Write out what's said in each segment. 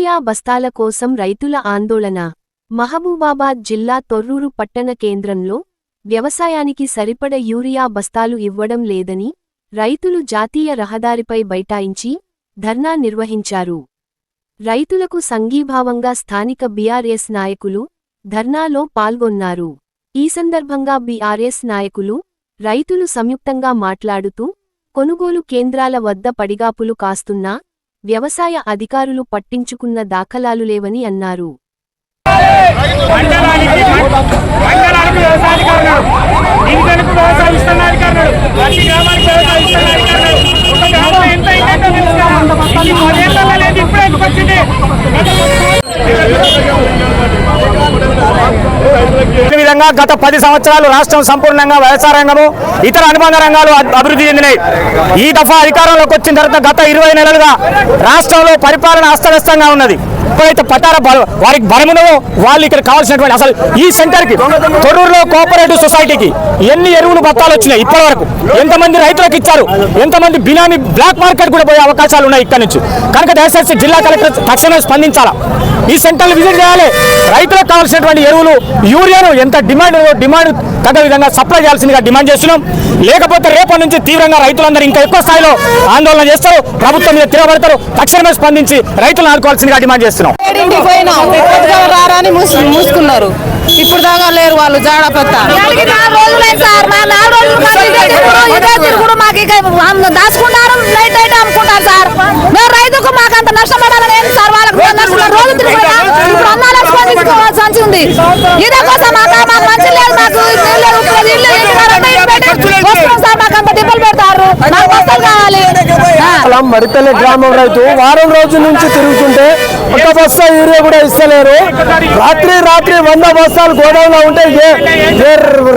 Urea బస్తాల కోసం రైతుల ఆందోళన. మహబూబాబాద్ జిల్లా తొర్రూరు పట్టణ కేంద్రంలో వ్యవసాయానికి సరిపడ యూరియా బస్తాలు ఇవ్వడం లేదని రైతులు జాతీయ రహదారిపై బైఠాయించి ధర్నా నిర్వహించారు. రైతులకు సంఘీభావంగా స్థానిక బీఆర్ఎస్ నాయకులు ధర్నాలో పాల్గొన్నారు. ఈ సందర్భంగా బీఆర్ఎస్ నాయకులు, రైతులు సంయుక్తంగా మాట్లాడుతూ, కొనుగోలు కేంద్రాల వద్ద పడిగాపులు కాస్తున్నా వ్యవసాయ అధికారులు పట్టించుకున్న దాఖలాలు లేవని అన్నారు. విధంగా గత 10 సంవత్సరాలు రాష్ట్రం సంపూర్ణంగా వ్యవసాయ రంగము ఇతర అనుబంధ రంగాలు అభివృద్ధి చెందినాయి. ఈ దఫా అధికారంలోకి వచ్చిన తర్వాత గత 20 నెలలుగా రాష్ట్రంలో పరిపాలన అస్తవ్యస్తంగా ఉన్నది. ఎప్పుడైతే పట్టాల వారికి బలమునో వాళ్ళు ఇక్కడ కావాల్సినటువంటి అసలు ఈ సెంటర్కి తొర్రూరులో కోఆపరేటివ్ సొసైటీకి ఎన్ని ఎరువులు బత్తాలు వచ్చినాయి ఇప్పటి వరకు, ఎంతమంది రైతులకు ఇచ్చారు, ఎంతమంది బినామీ బ్లాక్ మార్కెట్ కూడా పోయే అవకాశాలు ఉన్నాయి ఇక్కడ నుంచి. కనుక దయచేసి జిల్లా కలెక్టర్ తక్షణమే స్పందించాలా. ఈ సెంటర్లు విజిట్ చేయాలి. రైతులకు కావాల్సినటువంటి ఎరువులు యూరియాను ఎంత డిమాండ్ తగ్గ విధంగా సప్లై చేయాల్సిందిగా డిమాండ్ చేస్తున్నాం. లేకపోతే రేపటి నుంచి తీవ్రంగా రైతులందరూ ఇంకా ఎక్కువ స్థాయిలో ఆందోళన చేస్తారు, ప్రభుత్వం మీద తిరగబడతారు. తక్షణమే స్పందించి రైతులను ఆదుకోవాల్సిందిగా డిమాండ్ చేస్తున్నాం. మూసుకున్నారు, ఇప్పుడు దాకా లేరు వాళ్ళు. జాడపత్త దాచుకుంటారు, నైట్ నైట్ అమ్ముకుంటారు సార్. మేము రైతుకు మాకంత నష్టపడాలని సార్, వాళ్ళకి రోజు ఇప్పుడు అన్నాలు సంచి ఉంది. ఇదే కోసం మాకు మంచి లేదు, మాకు సార్ మాకు అంత టిప్పులు పెడతారు, మాకు బస్తాలు కావాలి. మడిపల్లి గ్రామం రైతు వారం రోజుల నుంచి తిరుగుతుంటే ఒక బస్తా యూరియా కూడా ఇస్తలేరు. రాత్రి 100 బస్తాలు గోడౌన్లో ఉంటే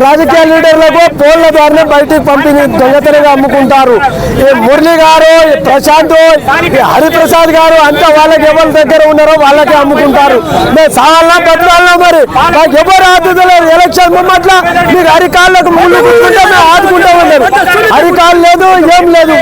రాజకీయ లీడర్లకు ఫోన్ల ద్వారానే బయటికి పంపిణీ దొంగతనంగా అమ్ముకుంటారు. మురళి గారు, ప్రశాంత్, హరిప్రసాద్ గారు అంతా వాళ్ళకి ఎవరి దగ్గర ఉన్నారో వాళ్ళకే అమ్ముకుంటారు. మేము సావాలన్నా బతకాలన్నా మరి మాకు ఎవరు ఆదుతలేరు. ఎలక్షన్ ముమ్మట్ల మీకు అరికాళ్ళకు ముళ్ళు కూర్చుంటే మేము ఆదుకుంటామన్నారు. అరికాలు లేదు, ఏం లేదు.